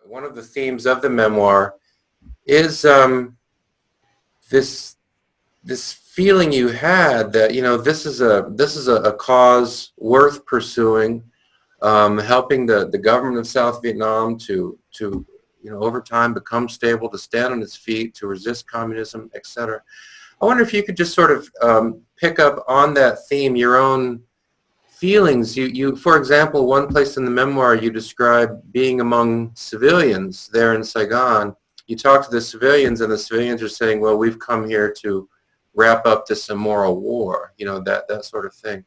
one of the themes of the memoir is this this feeling you had that this is a cause worth pursuing, helping the government of South Vietnam to over time become stable, to stand on its feet, to resist communism, etc. I wonder if you could just sort of pick up on that theme, your own feelings. For example, one place in the memoir you describe being among civilians there in Saigon. You talk to the civilians, and the civilians are saying, well, we've come here to wrap up this immoral war, that sort of thing.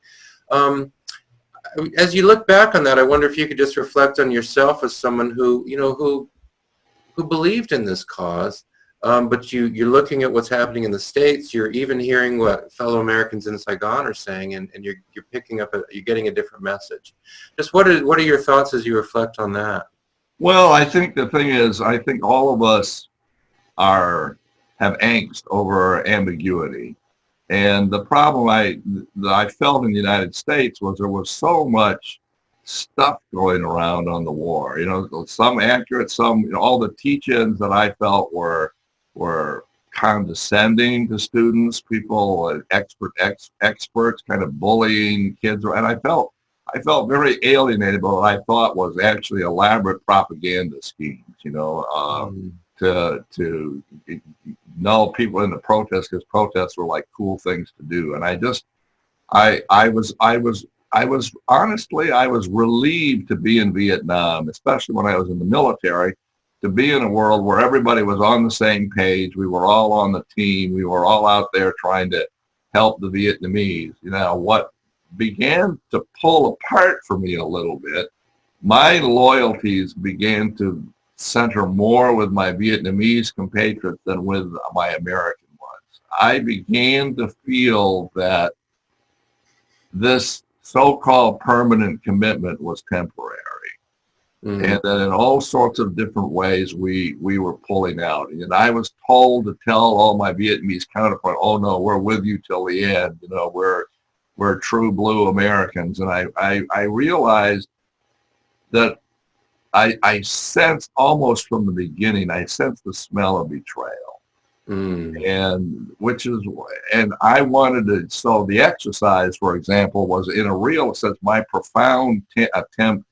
As you look back on that, I wonder if you could just reflect on yourself as someone who believed in this cause, but you're looking at what's happening in the States. You're even hearing what fellow Americans in Saigon are saying, and you're picking up you're getting a different message. Just what are your thoughts as you reflect on that? Well, I think the thing is, I think all of us have angst over ambiguity. And the problem that I felt in the United States was there was so much stuff going around on the war. Some accurate, some, all the teach-ins that I felt were condescending to students, people, experts kind of bullying kids. And I felt very alienated by what I thought was actually elaborate propaganda schemes, to null people into protests, because protests were like cool things to do. And I was honestly, I was relieved to be in Vietnam, especially when I was in the military, to be in a world where everybody was on the same page. We were all on the team. We were all out there trying to help the Vietnamese. What began to pull apart for me a little bit, my loyalties began to center more with my Vietnamese compatriots than with my American ones. I began to feel that this so-called permanent commitment was temporary. Mm-hmm. And that in all sorts of different ways we were pulling out. And I was told to tell all my Vietnamese counterparts, oh no, we're with you till the end. We're true blue Americans. And I realized that I sensed almost from the beginning, I sensed the smell of betrayal. And I wanted to, so the exercise, for example, was in a real sense my profound attempt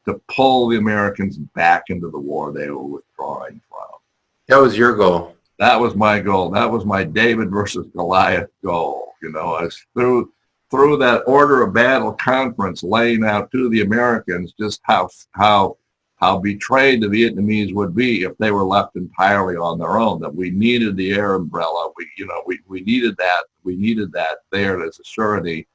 to pull the Americans back into the war they were withdrawing from. That was your goal. That was my goal. That was my David versus Goliath goal. I was through that order of battle conference, laying out to the Americans just how betrayed the Vietnamese would be if they were left entirely on their own. That we needed the air umbrella. We needed that. We needed that there as a surety.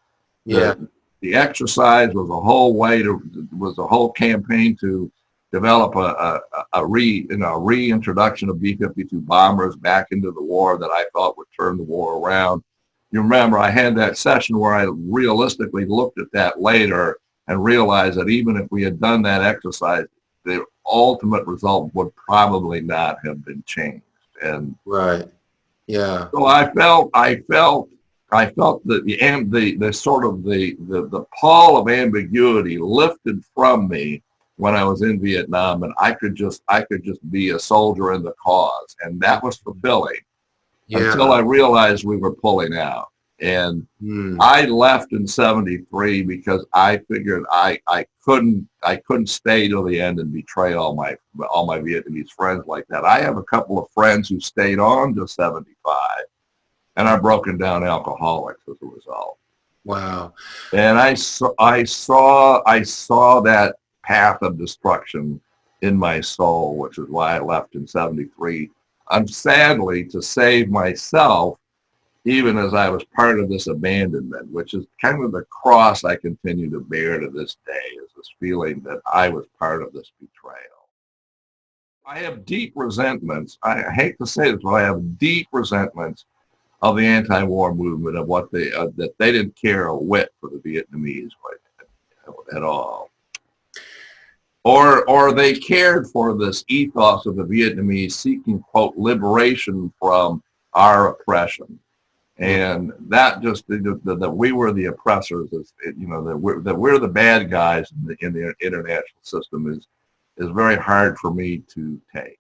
Yeah. The exercise was a whole campaign to develop a reintroduction of B-52 bombers back into the war that I thought would turn the war around. You remember I had that session where I realistically looked at that later and realized that even if we had done that exercise, the ultimate result would probably not have been changed. And right, yeah. So I felt that the sort of the pall of ambiguity lifted from me when I was in Vietnam, and I could just be a soldier in the cause, and that was fulfilling. Yeah. Until I realized we were pulling out. And I left in '73 because I figured I couldn't stay till the end and betray all my Vietnamese friends like that. I have a couple of friends who stayed on to '75 and are broken down alcoholics as a result. Wow. And I saw that path of destruction in my soul, which is why I left in '73. Sadly, to save myself, even as I was part of this abandonment, which is kind of the cross I continue to bear to this day, is this feeling that I was part of this betrayal. I have deep resentments. I hate to say this, but I have deep resentments of the anti-war movement, of what that they didn't care a whit for the Vietnamese at all. Or they cared for this ethos of the Vietnamese seeking, quote, liberation from our oppression. And that just, that we were the oppressors, that we're the bad guys in the international system is very hard for me to take.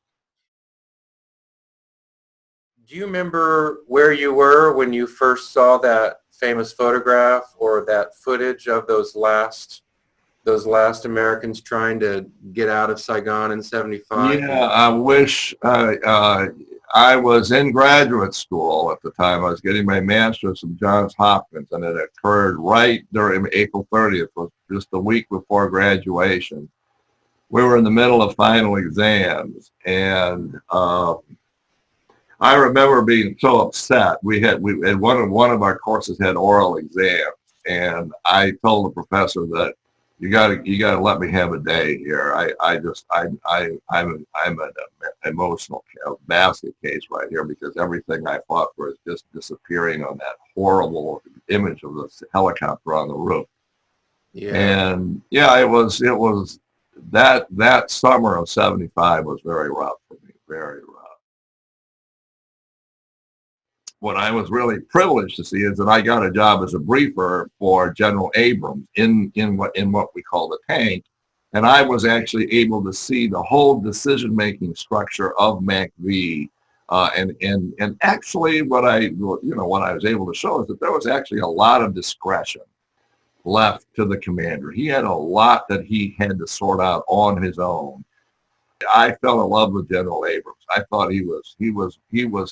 Do you remember where you were when you first saw that famous photograph or that footage of those last Americans trying to get out of Saigon in '75? Yeah, I wish I was in graduate school at the time. I was getting my master's from Johns Hopkins, and it occurred right during April 30th, was just a week before graduation. We were in the middle of final exams, and I remember being so upset. We had one of our courses had oral exams, and I told the professor that you gotta let me have a day here. I'm an emotional basket case right here, because everything I fought for is just disappearing on that horrible image of the helicopter on the roof. Yeah. And yeah, it was that summer of '75 was very rough for me, very rough. What I was really privileged to see is that I got a job as a briefer for General Abrams in what we call the tank, and I was actually able to see the whole decision-making structure of MACV. And actually, what I was able to show is that there was actually a lot of discretion left to the commander. He had a lot that he had to sort out on his own. I fell in love with General Abrams. I thought he was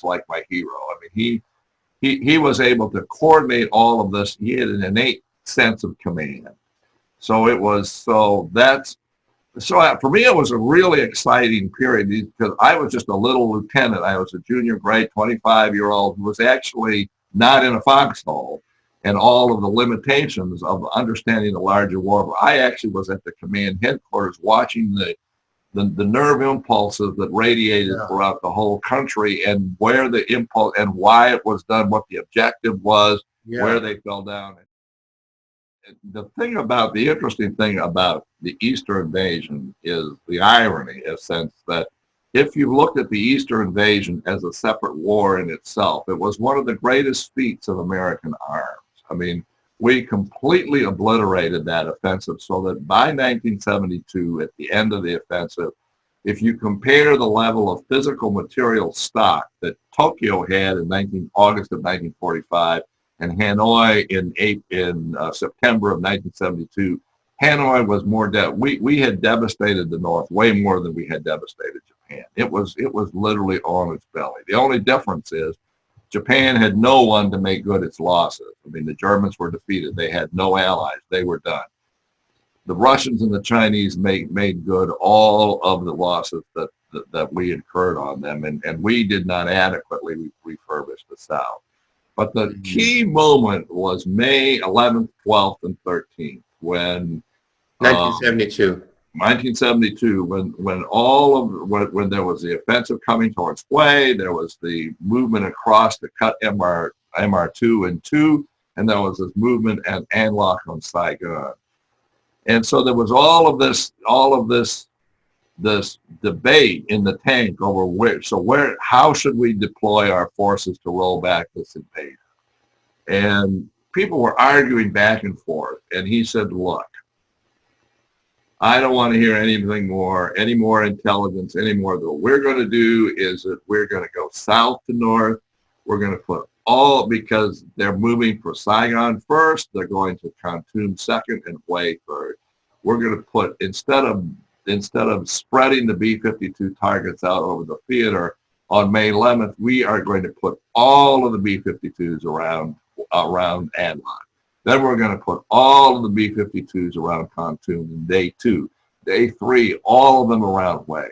like my hero. I mean, he was able to coordinate all of this. He had an innate sense of command. So for me, it was a really exciting period, because I was just a little lieutenant. I was a junior grade 25-year-old who was actually not in a foxhole, and all of the limitations of understanding the larger war. I actually was at the command headquarters watching the nerve impulses that radiated throughout the whole country, and where the impulse and why it was done, what the objective was, where they fell down. The interesting thing about the Easter invasion is the irony, in a sense, that if you looked at the Easter invasion as a separate war in itself, it was one of the greatest feats of American arms. I mean, we completely obliterated that offensive, so that by 1972, at the end of the offensive, if you compare the level of physical material stock that Tokyo had in August of 1945 and Hanoi in September of 1972, Hanoi was more we had devastated the North way more than we had devastated Japan. It was literally on its belly. The only difference is Japan had no one to make good its losses. I mean, the Germans were defeated. They had no allies. They were done. The Russians and the Chinese made good all of the losses that we incurred on them, and we did not adequately refurbish the South. But the key moment was May 11th, 12th, and 13th, when 1972. 1972, when there was the offensive coming towards Hue, there was the movement across to cut MR2 in two, and there was this movement at An Loc on Saigon. And so there was all of this debate in the tank over how should we deploy our forces to roll back this invasion. And people were arguing back and forth, and he said, look, I don't want to hear any more intelligence, any more. What we're going to do is that we're going to go south to north. We're going to put because they're moving for Saigon first, they're going to Khartoum second, and Hue third. We're going to put, instead of spreading the B-52 targets out over the theater, on May 11th, we are going to put all of the B-52s around An Loc. Then we're going to put all of the B-52s around Khartoum in day 2. Day 3, all of them around Hue.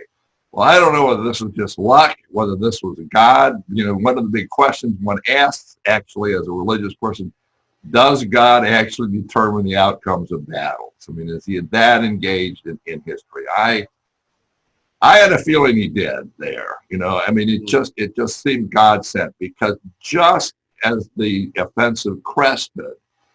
Well, I don't know whether this was just luck, whether this was God. One of the big questions one asks, actually, as a religious person, does God actually determine the outcomes of battles? I mean, is he that engaged in history? I had a feeling he did there. I mean, it just seemed God sent, because just as the offensive crested,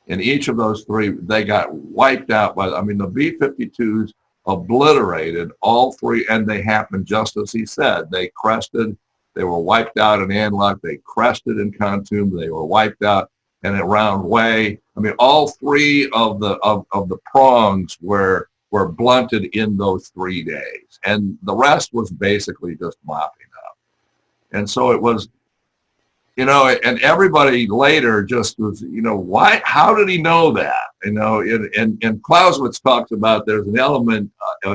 in each of those three, they got wiped out the B-52s obliterated all three, and they happened just as he said. They crested, they were wiped out in An Loc, they crested in Khartoum, they were wiped out, and around Hue. I mean, all three of the prongs were were blunted in those 3 days. And the rest was basically just mopping up. And so it was, and everybody later just was, why, how did he know that? And Clausewitz talks about there's an element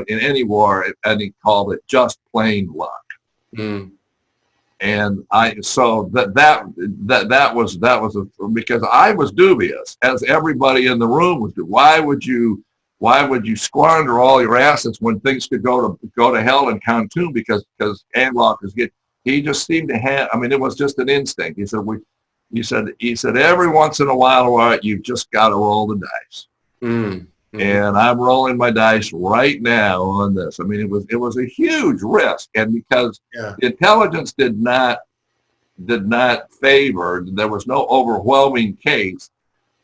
in any war, and he called it just plain luck. Mm. And so that was because I was dubious, as everybody in the room was. Why would you squander all your assets when things could go to hell in Khartoum because Anlock is getting. He just seemed to have. I mean, it was just an instinct. He said every once in a while, you've just got to roll the dice. Mm. Mm-hmm. And I'm rolling my dice right now on this. I mean, it was a huge risk, and because the intelligence did not favor, there was no overwhelming case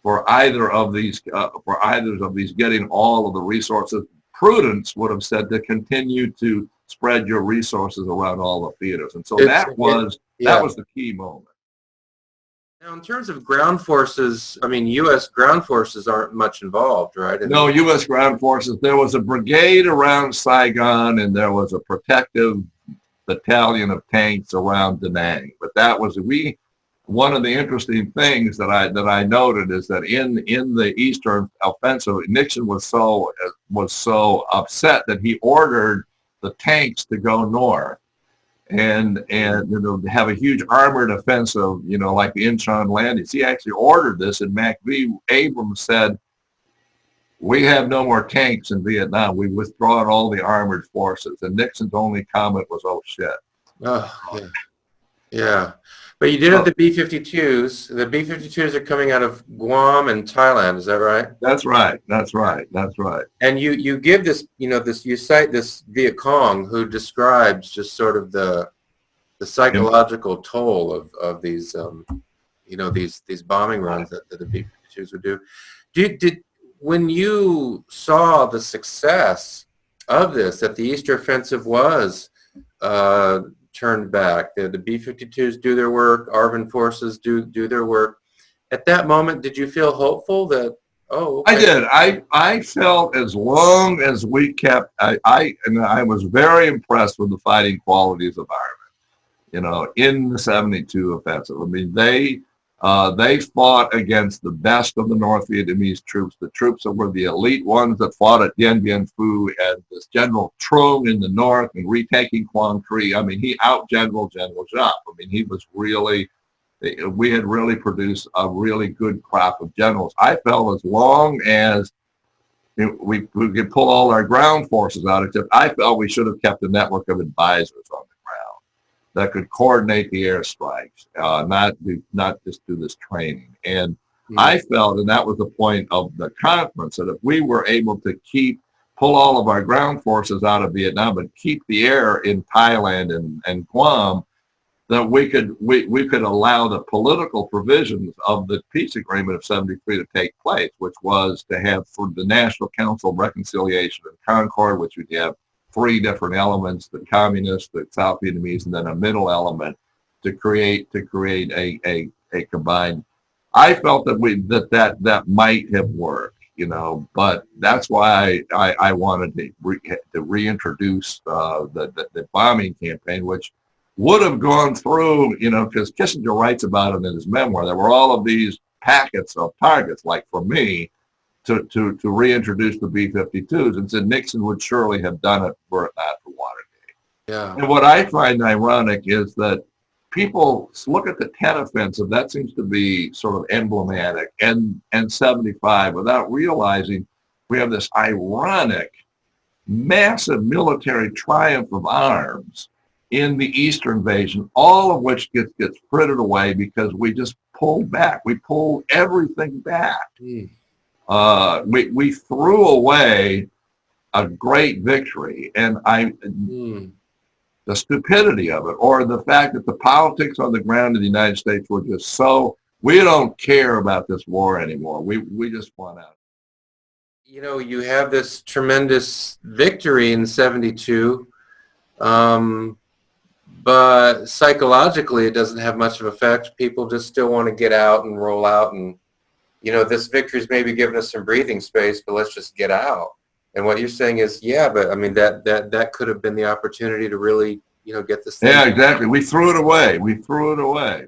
for either of these getting all of the resources. Prudence would have said to continue to spread your resources around all the theaters, and so that was the key moment. Now, in terms of ground forces, I mean, U.S. ground forces aren't much involved, right? No, U.S. ground forces. There was a brigade around Saigon, and there was a protective battalion of tanks around Da Nang. But that was one of the interesting things that I noted is that in the Eastern offensive, Nixon was so upset that he ordered the tanks to go north. And have a huge armored offensive, like the Incheon landings. He actually ordered this, and MacV Abrams said, "We have no more tanks in Vietnam. We've withdrawn all the armored forces." And Nixon's only comment was, "Oh shit." Oh, yeah. But you did have the B-52s. The B-52s are coming out of Guam and Thailand. Is that right? That's right. And you give this, you cite this Viet Cong who describes just sort of the psychological toll of these, these bombing runs that the B-52s would do. When you saw the success of this, that the Eastern Offensive was turned back, the B-52s do their work, ARVN forces do their work. At that moment, did you feel hopeful that, okay. I did. I felt as long as we kept, I was very impressed with the fighting qualities of ARVN, in the 72 offensive. I mean, they fought against the best of the North Vietnamese troops, the troops that were the elite ones that fought at Dien Bien Phu, and this General Trung in the north and retaking Quang Tri. I mean, he out-generaled General Giap. I mean, we had really produced a really good crop of generals. I felt as long as we could pull all our ground forces out, except I felt we should have kept a network of advisors on the ground that could coordinate the airstrikes, not just do this training. And I felt, and that was the point of the conference, that if we were able to pull all of our ground forces out of Vietnam, but keep the air in Thailand and Guam, that we could allow the political provisions of the peace agreement of 73 to take place, which was to have for the National Council of Reconciliation and Concord, which would have 3 different elements: the communists, the South Vietnamese, and then a middle element to create a combined. I felt that might have worked, but that's why I wanted to reintroduce the bombing campaign, which would have gone through, because Kissinger writes about it in his memoir. There were all of these packets of targets, like for me, to reintroduce the B-52s, and said Nixon would surely have done it were it not for Watergate. Yeah. And what I find ironic is that people look at the 10 offensive, that seems to be sort of emblematic, and 75, without realizing we have this ironic, massive military triumph of arms in the Eastern invasion, all of which gets frittered away because we just pulled back. We pulled everything back. We threw away a great victory, and the stupidity of it, or the fact that the politics on the ground in the United States were just so, we don't care about this war anymore. We just want out. You have this tremendous victory in 72. But psychologically, it doesn't have much of an effect. People just still want to get out and roll out. And, this victory's maybe given us some breathing space, but let's just get out. And what you're saying is, yeah, but I mean, that could have been the opportunity to really, you know, get this thing. Yeah, exactly. We threw it away. We threw it away.